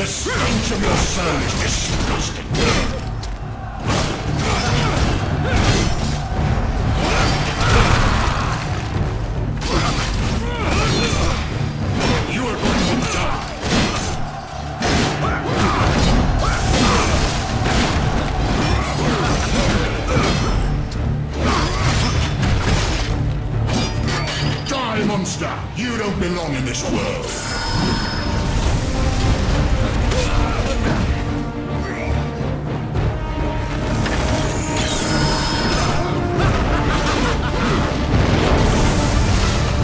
The stench of your soul is disgusting. You are going to die. Die, monster! You don't belong in this world.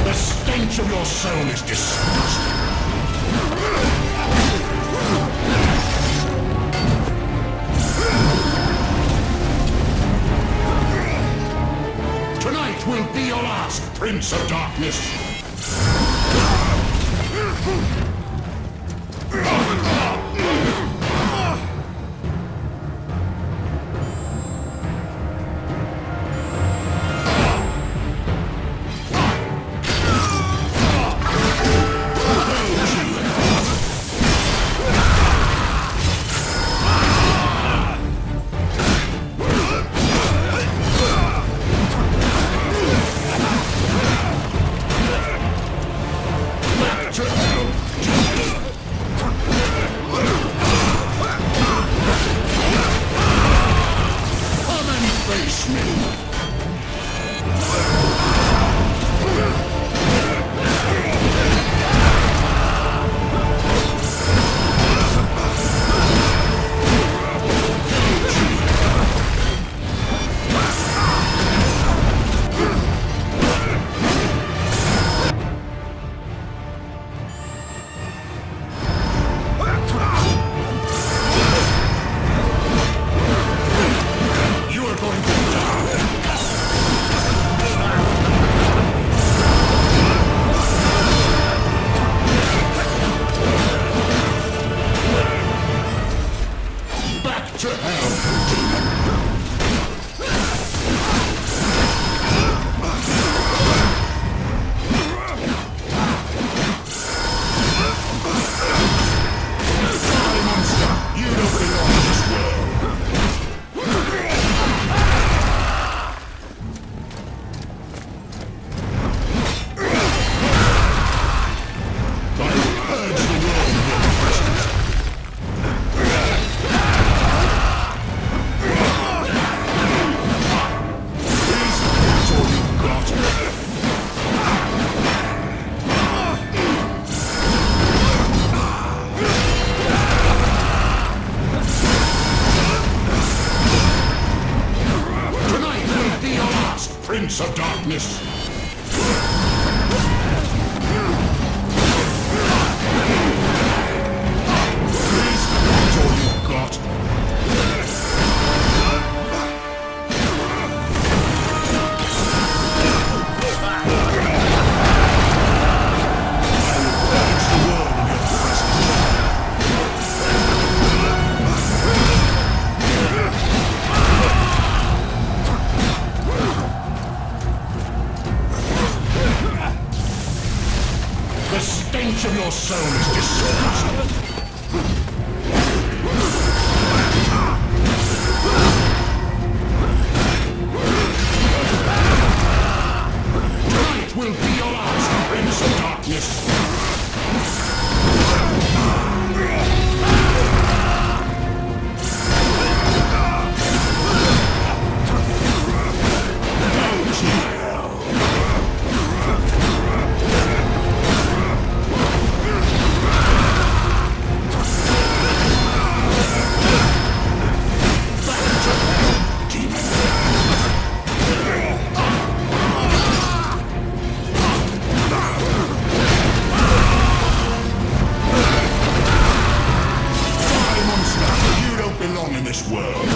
The stench of your soul is disgusting. Tonight will be your last, Prince of Darkness. Prince of Darkness. Please, that's all you've got. The stench of your soul is disgusting. Tonight will be your last, Prince of Darkness. In this world.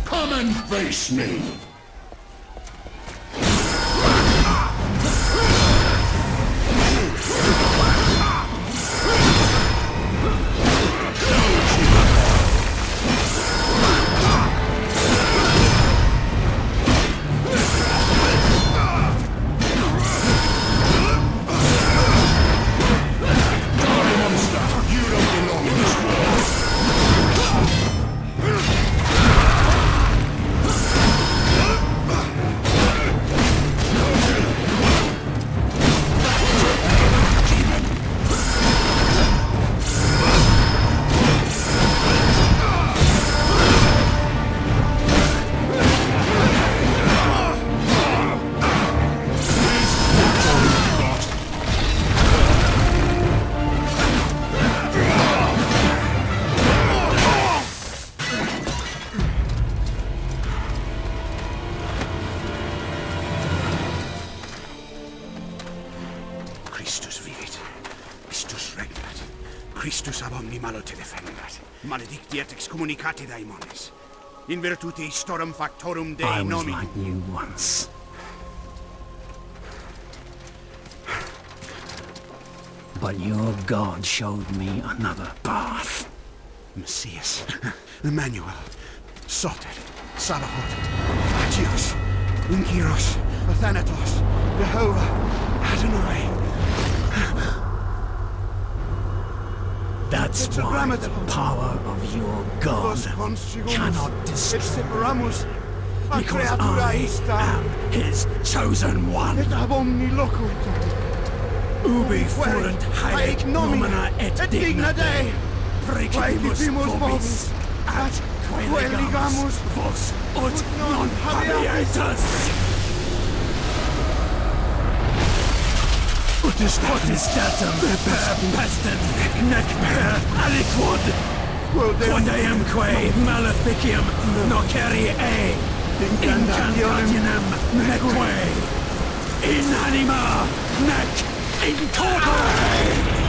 Come and face me. Christus ab omni malo te defendat, maledicti et excommunicati daemones. In virtute storum factorum Dei I was nomi. like you once. But your God showed me another path. Messias, Emmanuel, Soter, Sabaoth, Agios, Inkyros, Athanatos, Jehovah, Adonai. That's why the power of your God cannot destroy. Because I am his chosen one. Ubi fuerunt haec nomina et digna Dei. Precipimus vobis, ad quae legamus vos ut non habietas. Ut datum per pestem, nec per aliquod, quod eamque maleficium nocere incantationem neque, in anima nec in corpore.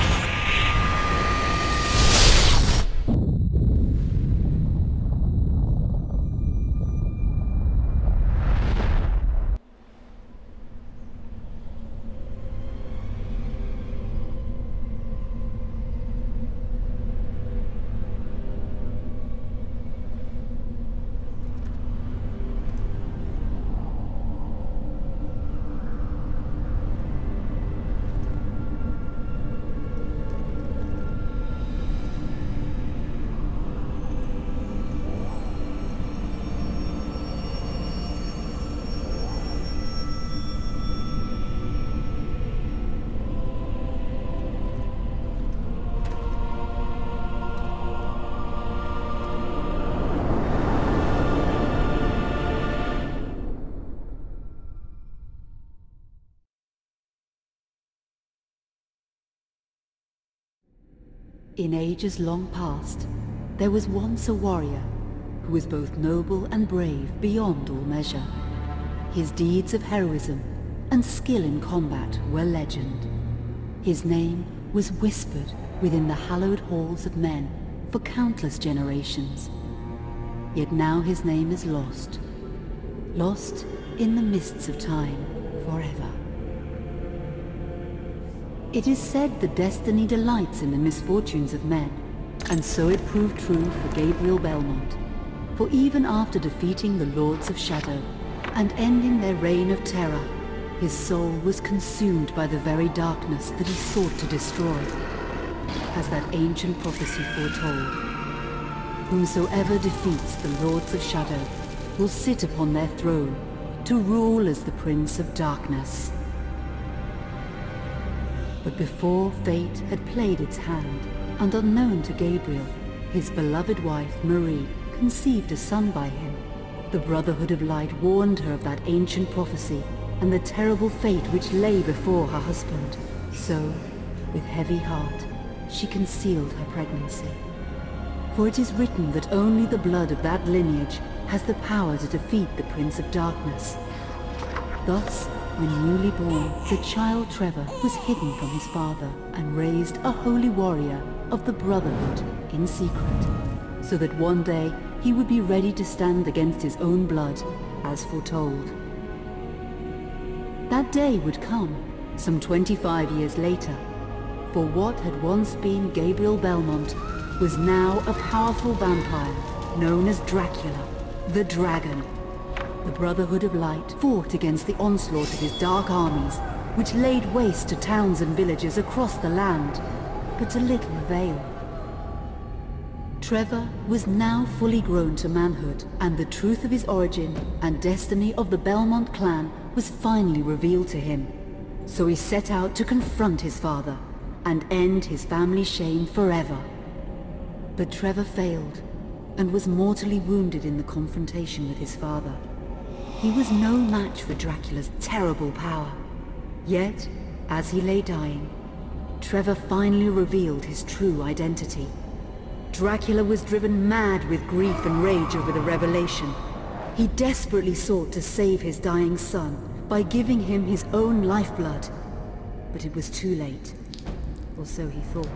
In ages long past, there was once a warrior who was both noble and brave beyond all measure. His deeds of heroism and skill in combat were legend. His name was whispered within the hallowed halls of men for countless generations. Yet now his name is lost. Lost in the mists of time forever. It is said that destiny delights in the misfortunes of men, and so it proved true for Gabriel Belmont. For even after defeating the Lords of Shadow and ending their reign of terror, his soul was consumed by the very darkness that he sought to destroy. As that ancient prophecy foretold, whomsoever defeats the Lords of Shadow will sit upon their throne to rule as the Prince of Darkness. But before fate had played its hand, and unknown to Gabriel, his beloved wife, Marie, conceived a son by him. The Brotherhood of Light warned her of that ancient prophecy and the terrible fate which lay before her husband. So, with heavy heart, she concealed her pregnancy. For it is written that only the blood of that lineage has the power to defeat the Prince of Darkness. Thus, when newly born, the child Trevor was hidden from his father and raised a holy warrior of the Brotherhood in secret, so that one day he would be ready to stand against his own blood, as foretold. That day would come, some 25 years later, for what had once been Gabriel Belmont was now a powerful vampire known as Dracula, the Dragon. The Brotherhood of Light fought against the onslaught of his dark armies, which laid waste to towns and villages across the land, but to little avail. Trevor was now fully grown to manhood, and the truth of his origin and destiny of the Belmont clan was finally revealed to him. So he set out to confront his father and end his family shame forever. But Trevor failed and was mortally wounded in the confrontation with his father. He was no match for Dracula's terrible power. Yet, as he lay dying, Trevor finally revealed his true identity. Dracula was driven mad with grief and rage over the revelation. He desperately sought to save his dying son by giving him his own lifeblood. But it was too late, or so he thought.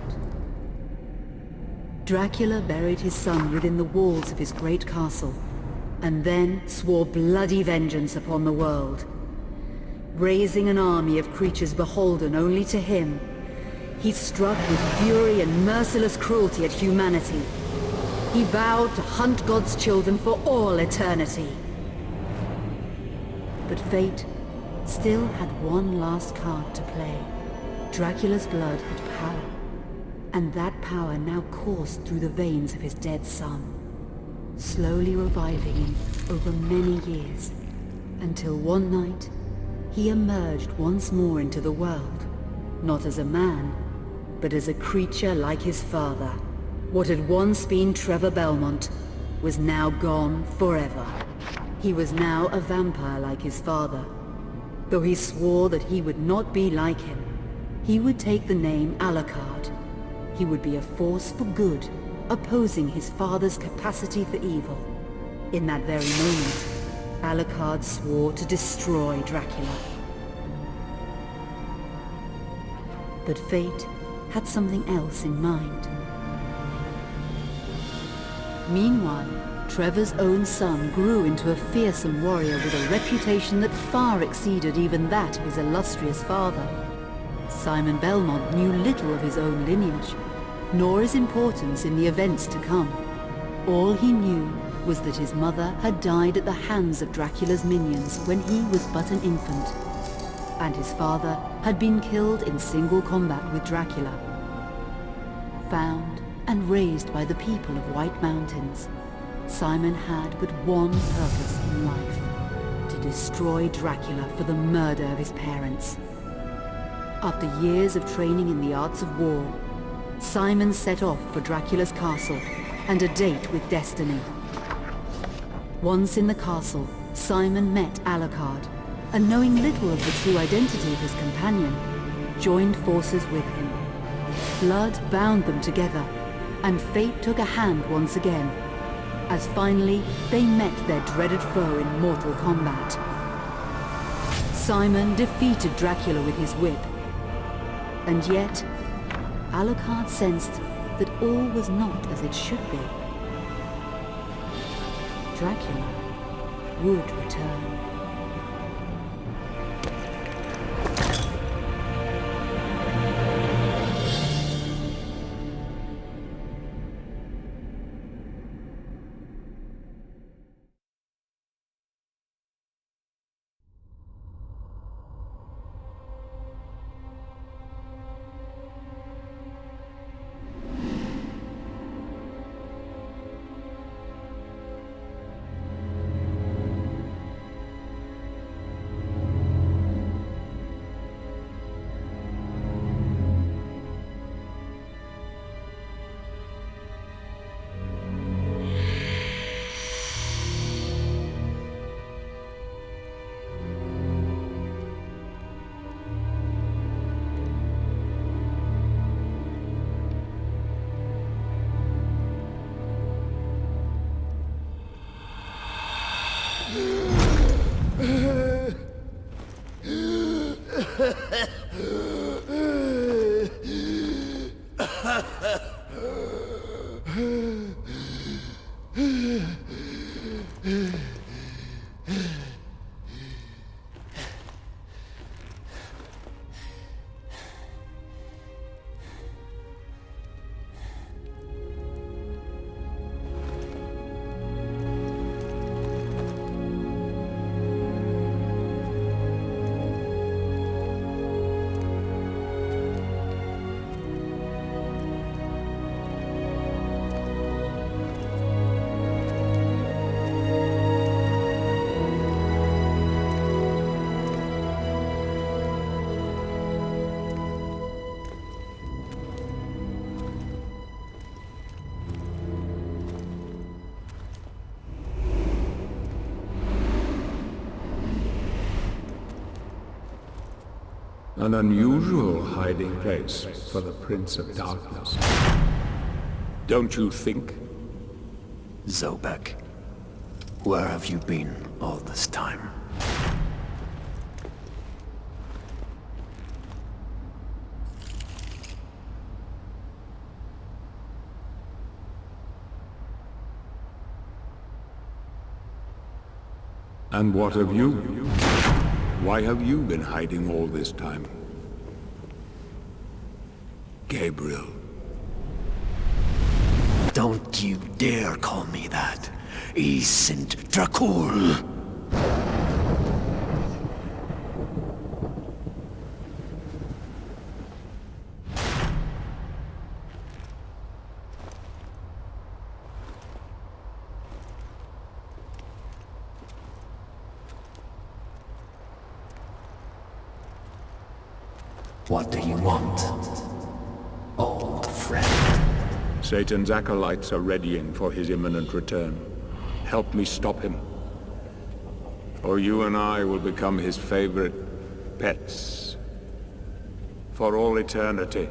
Dracula buried his son within the walls of his great castle, and then swore bloody vengeance upon the world. Raising an army of creatures beholden only to him, he struck with fury and merciless cruelty at humanity. He vowed to hunt God's children for all eternity. But fate still had one last card to play. Dracula's blood had power, and that power now coursed through the veins of his dead son, slowly reviving him over many years, until one night he emerged once more into the world, not as a man, but as a creature like his father. What had once been Trevor Belmont was now gone forever. He was now a vampire like his father. Though he swore that he would not be like him, he would take the name Alucard. He would be a force for good, opposing his father's capacity for evil. In that very moment, Alucard swore to destroy Dracula. But fate had something else in mind. Meanwhile, Trevor's own son grew into a fearsome warrior with a reputation that far exceeded even that of his illustrious father. Simon Belmont knew little of his own lineage, nor his importance in the events to come. All he knew was that his mother had died at the hands of Dracula's minions when he was but an infant, and his father had been killed in single combat with Dracula. Found and raised by the people of White Mountains, Simon had but one purpose in life: to destroy Dracula for the murder of his parents. After years of training in the arts of war, Simon set off for Dracula's castle and a date with destiny. Once in the castle, Simon met Alucard, and knowing little of the true identity of his companion, joined forces with him. Blood bound them together, and fate took a hand once again, as finally they met their dreaded foe in mortal combat. Simon defeated Dracula with his whip, and yet Alucard sensed that all was not as it should be. Dracula would return. An unusual hiding place for the Prince of Darkness. Don't you think? Zobek, where have you been all this time? And what of you? Why have you been hiding all this time? Gabriel. Don't you dare call me that. Saint Dracula. What do you want, old friend? Satan's acolytes are readying for his imminent return. Help me stop him. Or you and I will become his favorite pets. For all eternity.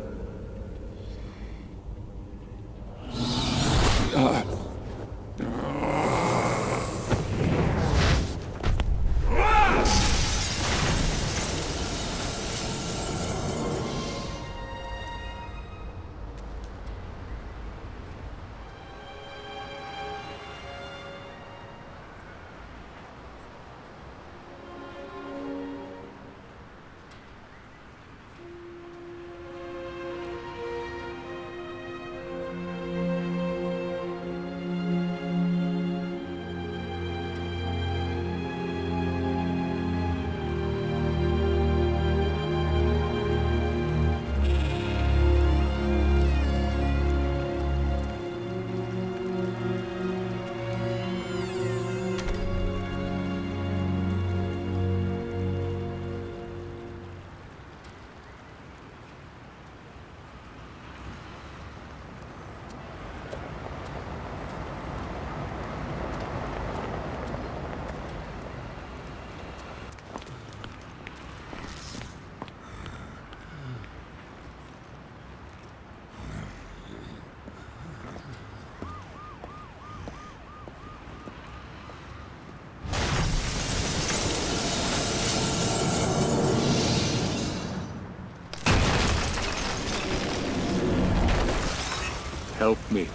Help me,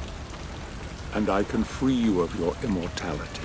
and I can free you of your immortality.